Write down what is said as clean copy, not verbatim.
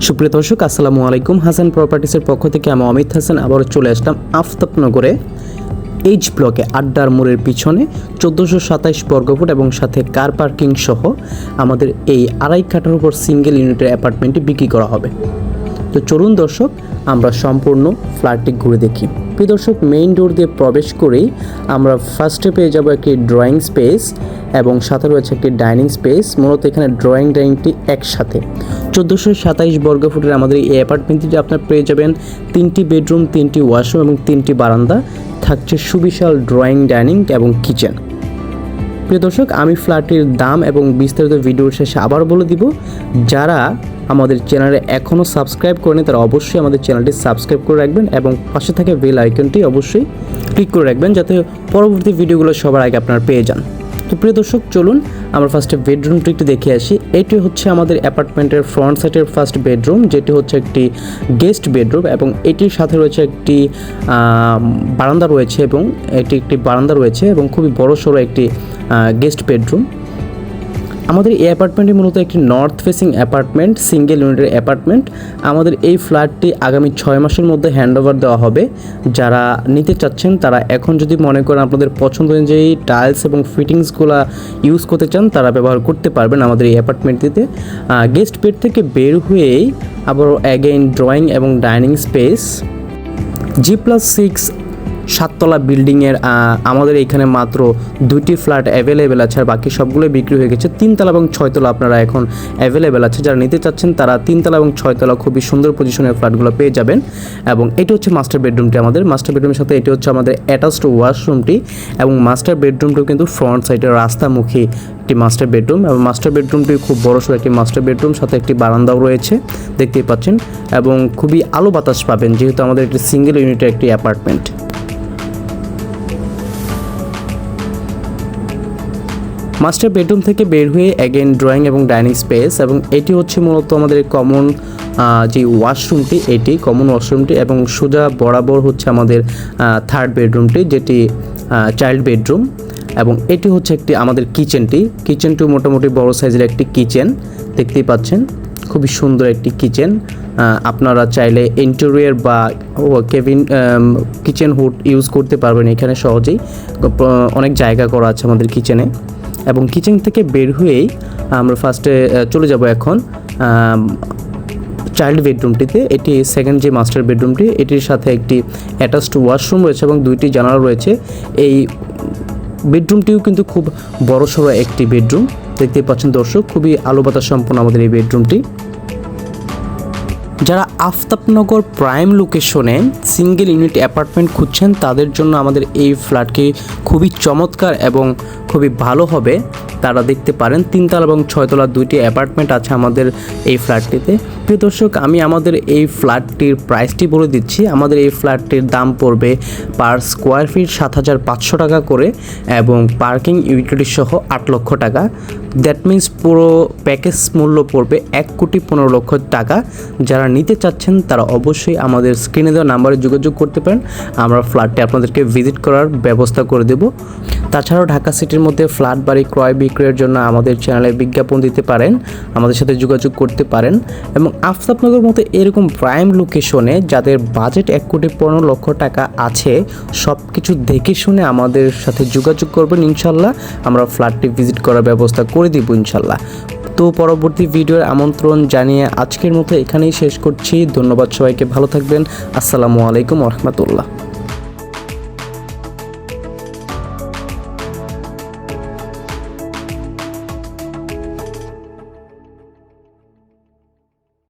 সুপ্রিয় দর্শক আসসালামু আলাইকুম। হাসান প্রপার্টিসের পক্ষ থেকে আমি অমিত হাসান আবারও চলে আসলাম আফতাবনগরে এইচ ব্লকে আড্ডার মোড়ের পিছনে 1427 বর্গফুট এবং সাথে কার পার্কিং সহ আমাদের এই 2.5 কাঠার উপর সিঙ্গেল ইউনিটের অ্যাপার্টমেন্টটি বিক্রি করা হবে। তো চলুন দর্শক আমরা সম্পূর্ণ ফ্ল্যাটটি ঘুরে দেখি। প্রিয় দর্শক, মেইন ডোর দিয়ে প্রবেশ করেই আমরা ফার্স্টে পেয়ে যাব একটি ড্রয়িং স্পেস এবং সাথে রয়েছে একটি ডাইনিং স্পেস। মূলত এখানে ডাইনিংটি একসাথে 1427 বর্গফুটের আমাদের এই অ্যাপার্টমেন্টটিতে আপনার পেয়ে যাবেন 3টি বেডরুম, 3টি ওয়াশরুম এবং 3টি বারান্দা, থাকছে সুবিশাল ডাইনিং এবং কিচেন। প্রিয় দর্শক, আমি ফ্ল্যাটটির দাম এবং বিস্তারিত ভিডিওর শেষে আবার বলে দিব। যারা আমাদের চ্যানেলে এখনও সাবস্ক্রাইব করেনি তারা অবশ্যই আমাদের চ্যানেলটি সাবস্ক্রাইব করে রাখবেন এবং পাশে থাকা বেল আইকনটি অবশ্যই ক্লিক করে রাখবেন যাতে পরবর্তী ভিডিওগুলো সবার আগে আপনারা পেয়ে যান। তো প্রিয় দর্শক, চলুন আমরা ফার্স্টে বেডরুমটি একটু দেখে আসি। এটি হচ্ছে আমাদের অ্যাপার্টমেন্টের ফ্রন্ট সাইডের ফার্স্ট বেডরুম, যেটি হচ্ছে একটি গেস্ট বেডরুম এবং এটির সাথে রয়েছে একটি বারান্দা রয়েছে এবং এটি একটি বারান্দা রয়েছে এবং খুবই বড়সড় একটি গেস্ট বেডরুম। আমাদের এই অ্যাপার্টমেন্টটি মূলত একটি নর্থ ফেসিং অ্যাপার্টমেন্ট, সিঙ্গেল ইউনিটের অ্যাপার্টমেন্ট। আমাদের এই ফ্ল্যাটটি আগামী 6 মাসের মধ্যে হ্যান্ডওভার দেওয়া হবে। যারা নিতে চাচ্ছেন তারা এখন যদি মনে করেন আপনাদের পছন্দ অনুযায়ী টাইলস এবং ফিটিংসগুলো ইউজ করতে চান তারা ব্যবহার করতে পারবেন আমাদের এই অ্যাপার্টমেন্টটিতে। গেস্ট বেড থেকে বের হয়েই আবার অ্যাগেইন ড্রয়িং এবং ডাইনিং স্পেস। G+6 7তলা বিল্ডিংয়ের আমাদের এখানে মাত্র 2টি ফ্ল্যাট অ্যাভেলেবেল আছে, আর বাকি সবগুলোই বিক্রি হয়ে গেছে। 3তলা এবং 6তলা আপনারা এখন অ্যাভেলেবেল আছে। যারা নিতে চাচ্ছেন তারা 3তলা এবং 6তলা খুবই সুন্দর পজিশনের ফ্ল্যাটগুলো পেয়ে যাবেন। এবং এটি হচ্ছে মাস্টার বেডরুমটি। আমাদের মাস্টার বেডরুমের সাথে এটি হচ্ছে আমাদের অ্যাটাচড ওয়াশরুমটি এবং মাস্টার বেডরুমটিও কিন্তু ফ্রন্ট সাইডের রাস্তামুখী একটি মাস্টার বেডরুম এবং মাস্টার বেডরুমটি খুব বড়সড় একটি মাস্টার বেডরুম, সাথে একটি বারান্দাও রয়েছে দেখতেই পাচ্ছেন এবং খুবই আলো বাতাস পাবেন যেহেতু আমাদের একটি সিঙ্গেল ইউনিটের একটি অ্যাপার্টমেন্ট। মাস্টার বেডরুম থেকে বের হয়ে অ্যাগেন ড্রয়িং এবং ডাইনিং স্পেস এবং এটি হচ্ছে মূলত আমাদের কমন যে ওয়াশরুমটি, এটি কমন ওয়াশরুমটি এবং সোজা বরাবর হচ্ছে আমাদের থার্ড বেডরুমটি যেটি চাইল্ড বেডরুম এবং এটি হচ্ছে একটি আমাদের কিচেনটিও মোটামুটি বড় সাইজের একটি কিচেন দেখতেই পাচ্ছেন, খুবই সুন্দর একটি কিচেন। আপনারা চাইলে ইন্টেরিয়র বা কেবিন কিচেন হুড ইউজ করতে পারবেন এখানে সহজেই, অনেক জায়গা করা আছে আমাদের কিচেনে। এবং কিচেন থেকে বের হয়েই আমরা ফার্স্টে চলে যাব এখন চাইল্ড বেডরুমটিতে। এটি সেকেন্ড যে মাস্টার বেডরুমটি, এটির সাথে একটি অ্যাটাচড ওয়াশরুম রয়েছে এবং 2টি জানালা রয়েছে। এই বেডরুমটিও কিন্তু খুব বড়সড় একটি বেডরুম দেখতে পাচ্ছেন দর্শক, খুবই আলো বাতাস সম্পন্ন আমাদের এই বেডরুমটি। যারা আফতাবনগর প্রাইম লোকেশনে সিঙ্গেল ইউনিট অ্যাপার্টমেন্ট খুঁজছেন তাদের জন্য আমাদের এই ফ্ল্যাটটি খুবই চমৎকার এবং খুবই ভালো হবে, তারা দেখতে পারেন। 3তলা এবং 6তলা 2টি অ্যাপার্টমেন্ট আছে আমাদের এই ফ্ল্যাটটিতে। প্রিয় দর্শক, আমি আমাদের এই ফ্ল্যাটটির প্রাইসটি বলে দিচ্ছি। আমাদের এই ফ্ল্যাটটির দাম পড়বে পার স্কোয়ার ফিট 7,500 টাকা করে এবং পার্কিং ইউটিলিটি সহ 8 লক্ষ টাকা। দ্যাট মিন্স পুরো প্যাকেজ মূল্য পড়বে 1,15,00,000 টাকা। যারা নিতে চাচ্ছেন তারা অবশ্যই আমাদের স্ক্রিনে দেওয়া নাম্বারে যোগাযোগ করতে পারেন, আমরা ফ্ল্যাটটি আপনাদেরকে ভিজিট করার ব্যবস্থা করে দেব। তাছাড়াও ঢাকা সিটির মধ্যে ফ্ল্যাট বাড়ি ক্রয় বিক্রয়ের জন্য আমাদের চ্যানেলে বিজ্ঞাপন দিতে পারেন, আমাদের সাথে যোগাযোগ করতে পারেন। এবং আফতাবনগর মতো এরকম প্রাইম লোকেশনে যাদের বাজেট 1,15,00,000 টাকা আছে, সব কিছু দেখে শুনে আমাদের সাথে যোগাযোগ করবেন। ইনশাল্লাহ আমরা ফ্ল্যাটটি ভিজিট করার ব্যবস্থা করে দিব ইনশাল্লাহ। তো পরবর্তী ভিডিওর আমন্ত্রণ জানিয়ে আজকের মতো এখানেই শেষ করছি। ধন্যবাদ সবাইকে, ভালো থাকবেন। আসসালামু আলাইকুম ওয়া রাহমাতুল্লাহ।